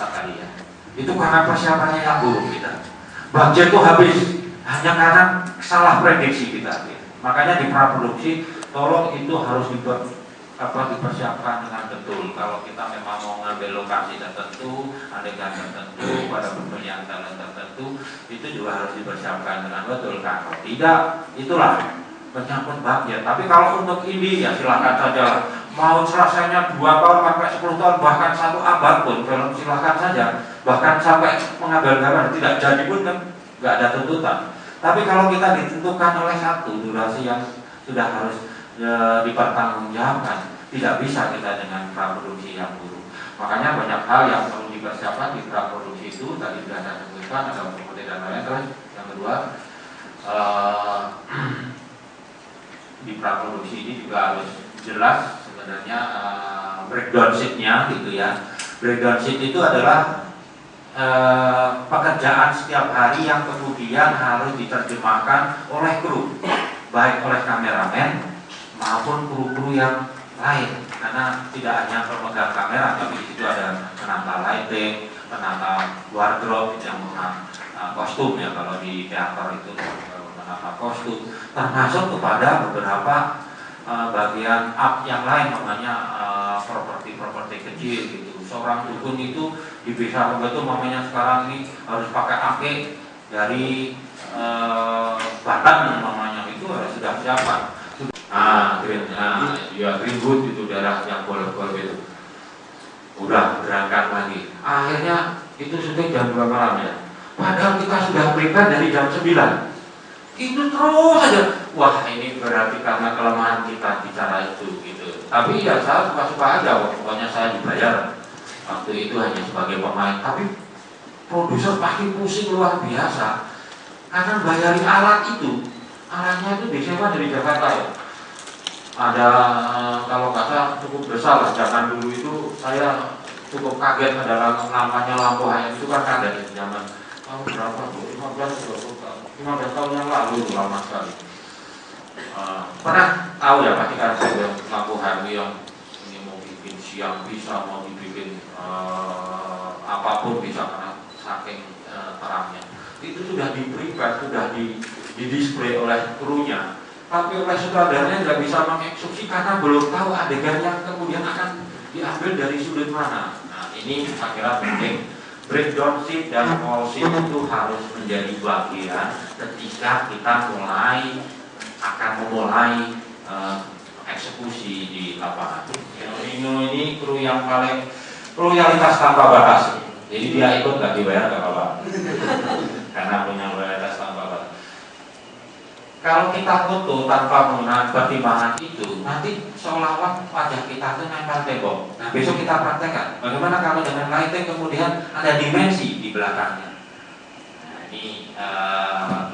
Ustaz tadi ya. Itu karena persiapannya yang buruk kita. Budget itu habis hanya karena salah prediksi kita. Makanya di praproduksi tolong itu harus dipersiapkan dengan betul. Kalau kita memang mau ngambil lokasi tertentu, adegan tertentu, pada pemilihan talent tertentu, itu juga harus dipersiapkan dengan betul. Kalau tidak, itulah menyangkut budget. Tapi kalau untuk ini ya silakan saja. Mau selesainya 2 tahun sampai 10 tahun bahkan 1 abad pun film silakan saja. Bahkan sampai mengambil gambar tidak jadi pun kan nggak ada tuntutan. Tapi kalau kita ditentukan oleh satu durasi yang sudah harus dipertanggungjawabkan, tidak bisa kita dengan praproduksi yang buruk. Makanya banyak hal yang perlu dipersiapkan di praproduksi itu tadi sudah saya sebutkan, ada promosi dan lain-lain. Terus yang kedua, di praproduksi ini juga harus jelas sebenarnya breakdown sheet-nya gitu ya. Breakdown sheet itu adalah pekerjaan setiap hari yang kemudian harus diterjemahkan oleh kru, baik oleh kameramen maupun kru-kru yang lain. Karena tidak hanya pemegang kamera, tapi di situ ada penata lighting, penata wardrobe yang kostum ya, kalau di teater itu penata kostum, termasuk kepada beberapa bagian up yang lain, namanya properti kecil gitu. Seorang dukun itu di desa itu mamanya sekarang ini harus pakai ake dari Batam namanya, itu harus sudah siapkan. Greenwood itu daerah yang golf itu udah berangkat lagi. Akhirnya itu syuting jam 2 malam ya. Padahal kita sudah prepare dari jam 9. Itu terus aja. Wah, ini berarti karena kelemahan kita bicara itu gitu. Tapi ya saya suka-suka aja, pokoknya saya dibayar waktu itu hanya sebagai pemain. Tapi produser pasti pusing luar biasa karena bayarin alat itu. Alatnya itu disewa dari Jakarta ya. Ada kalau nggak salah cukup besar lah. Zaman dulu itu saya cukup kaget, ada namanya lampu hayam itu kan kaget di zaman tahun berapa bu? 15 tahun yang lalu itu lama sekali. Pernah tahu ya pasti kan saya lampu hayam yang ini mau bikin siang bisa, mau dibikin apapun bisa karena saking terangnya. Itu sudah di-prepare, sudah di-display oleh krunya. Tapi oleh sutradaranya nggak bisa mengeksekusi karena belum tahu adegan yang kemudian akan diambil dari sudut mana. Nah ini saya kira penting. Breakdown sheet dan call sheet itu harus menjadi bagian ketika kita akan memulai eksekusi di lapangan. Ini kru yang paling loyalitas tanpa batas. Jadi dia ikut nggak dibayar nggak apa-apa. Karena punya loyalitas tanpa batas. Kalau kita foto tanpa menggunakan pertimbangan itu, nanti seolah-olah wajah kita itu nempel tembok. Nah besok kita praktekkan. Bagaimana kalau dengan lighting kemudian ada dimensi di belakangnya. Nah ini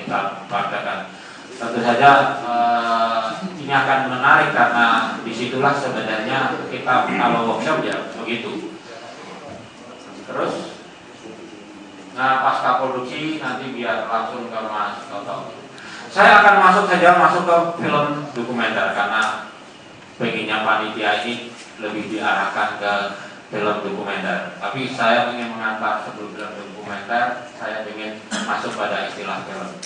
kita praktekkan. Tentu saja ini akan menarik karena disitulah sebenarnya kita kalau workshop ya begitu. Terus, nah pasca produksi nanti biar langsung ke Mas Toto. Saya akan masuk ke film dokumenter karena pengennya panitia ini lebih diarahkan ke film dokumenter. Tapi saya ingin mengantar sebelum film dokumenter, saya ingin masuk pada istilah film.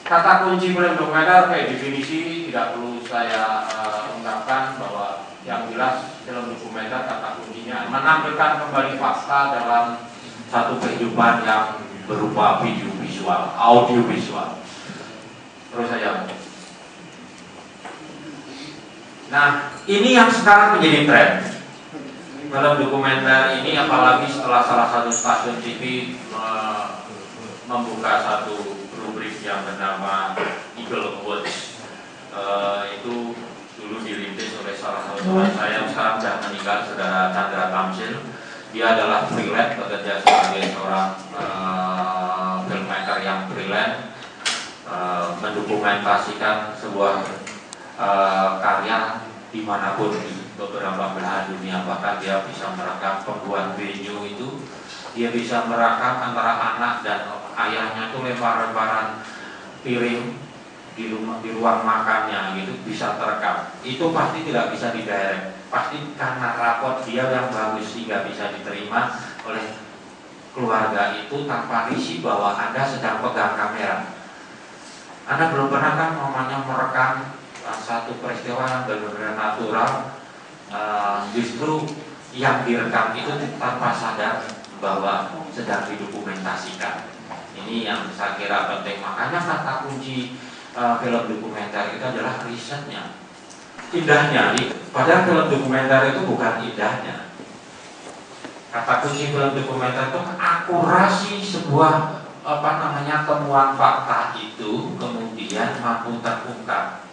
Kata kunci film dokumenter kayak definisi tidak perlu saya ungkapkan bahwa yang jelas film dokumenter kata kuncinya menampilkan kembali fakta dalam satu kehidupan yang berupa video visual, audio visual. Terus saja. Nah, ini yang sekarang menjadi tren. Film dokumenter ini apalagi setelah salah satu stasiun TV membuka satu rubrik yang bernama Eagle Awards. Itu dulu dirintis oleh salah satu teman saya yang sekarang sudah meninggal, saudara Chandra Tamsil. Dia adalah freelance, bekerja sebagai seorang filmmaker yang freelance. Mendokumentasikan sebuah karya dimanapun di beberapa belahan dunia. Bahkan dia bisa merekam pembuat venue itu, dia bisa merekam antara anak dan ayahnya itu lempar-lemparan piring di ruang makannya gitu, bisa terekam. Itu pasti tidak bisa didirect, pasti karena raport dia yang bagus sehingga bisa diterima oleh keluarga itu tanpa risih bahwa Anda sedang pegang kamera. Anda belum pernah kan namanya merekam satu peristiwa yang benar-benar natural, justru yang direkam itu tanpa sadar bahwa sedang didokumentasikan. Ini yang saya kira penting. Makanya kata kunci film dokumenter itu adalah risetnya, indahnya. Padahal film dokumenter itu bukan indahnya. Kata kunci film dokumenter itu akurasi sebuah temuan fakta itu kemudian mampu terungkap.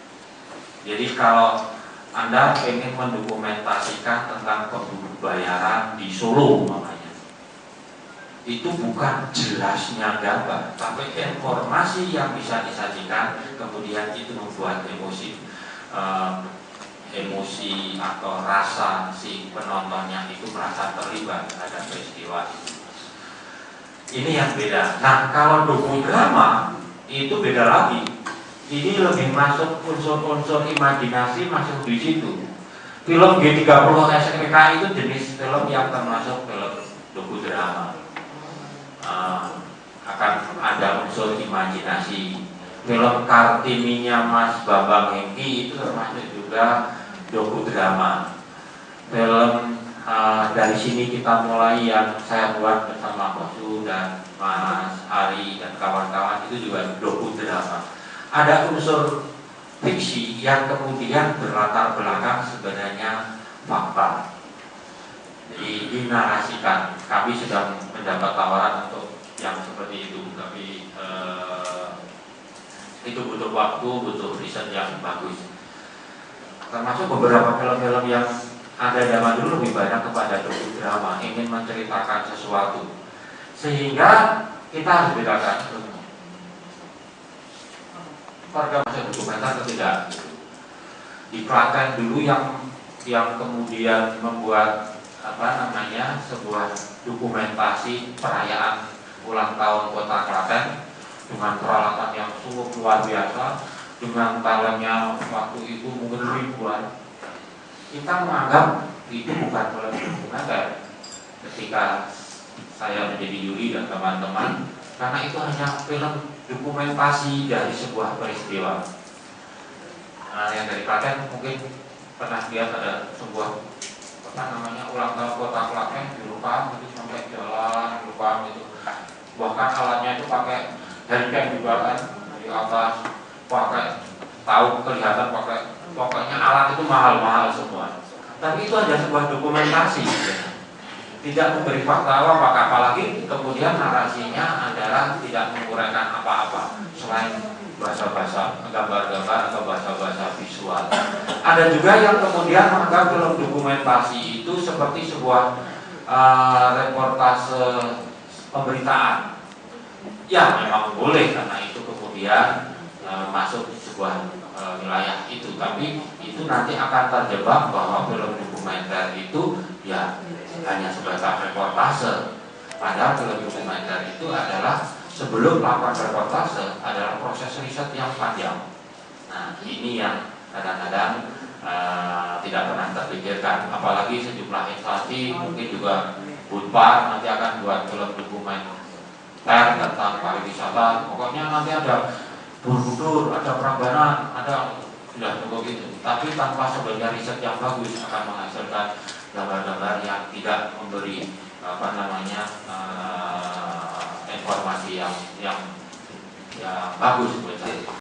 Jadi kalau Anda ingin mendokumentasikan tentang pembayaran di Solo namanya, itu bukan jelasnya gambar, tapi informasi yang bisa disajikan kemudian itu membuat emosi atau rasa si penontonnya itu merasa terlibat terhadap peristiwa itu. Ini yang beda. Nah, kalau dokudrama itu beda lagi. Ini lebih masuk unsur-unsur imajinasi masuk di situ. Film G30 SPK itu jenis film yang termasuk film dokudrama. Akan ada unsur imajinasi. Film Kartininya Mas Bambang Hengki itu termasuk juga dokudrama. Film dari sini kita mulai yang saya buat bersama Kosu dan Mas Ari dan kawan-kawan itu juga dokudrama. Ada unsur fiksi yang kemudian berlatar belakang sebenarnya fakta. Jadi dinarasikan. Kami sudah mendapat tawaran untuk yang seperti itu, tapi itu butuh waktu, butuh riset yang bagus. Termasuk beberapa film-film yang ada zaman dulu lebih banyak kepada dokudrama, ingin menceritakan sesuatu, sehingga kita harus bedakan warga masuk dokumenter atau tidak. Di Klaten dulu yang kemudian membuat sebuah dokumentasi perayaan ulang tahun kota Klaten dengan peralatan yang sungguh luar biasa, dengan talentnya waktu itu mungkin ribuan. Kita menganggap itu bukan film dokumenter ketika saya menjadi juri dan teman-teman, karena itu hanya film dokumentasi dari sebuah peristiwa. Yang dari Klaten mungkin pernah lihat ada sebuah ulang tahun kota Klaten di Rupam itu sampai jalan Rupam itu, bahkan alatnya itu pakai handcam juga kan di atas, pakai tahu kelihatan pakai, pokoknya alat itu mahal-mahal semua. Tapi itu ada sebuah dokumentasi, tidak memberi fakta apalagi kemudian narasinya adalah tidak menguraikan apa-apa selain bahasa-bahasa gambar-gambar atau bahasa-bahasa visual. Ada juga yang kemudian menganggap film dokumentasi itu seperti sebuah reportase pemberitaan. Ya memang boleh, karena itu kemudian masuk sebuah wilayah itu, tapi itu nanti akan terjebak bahwa film dokumenter itu ya hanya sebatas reportase. Padahal film dokumenter itu adalah sebelum melakukan reportase adalah proses riset yang panjang. Nah ini yang kadang-kadang tidak pernah terpikirkan, apalagi sejumlah instansi mungkin juga Bunpar nanti akan buat film dokumenter tentang pariwisata, pokoknya nanti ada Borobudur, ada Prambanan, ada sudah cukup itu. Tapi tanpa sebenarnya riset yang bagus akan menghasilkan gambar-gambar yang tidak memberi informasi yang bagus buat saya.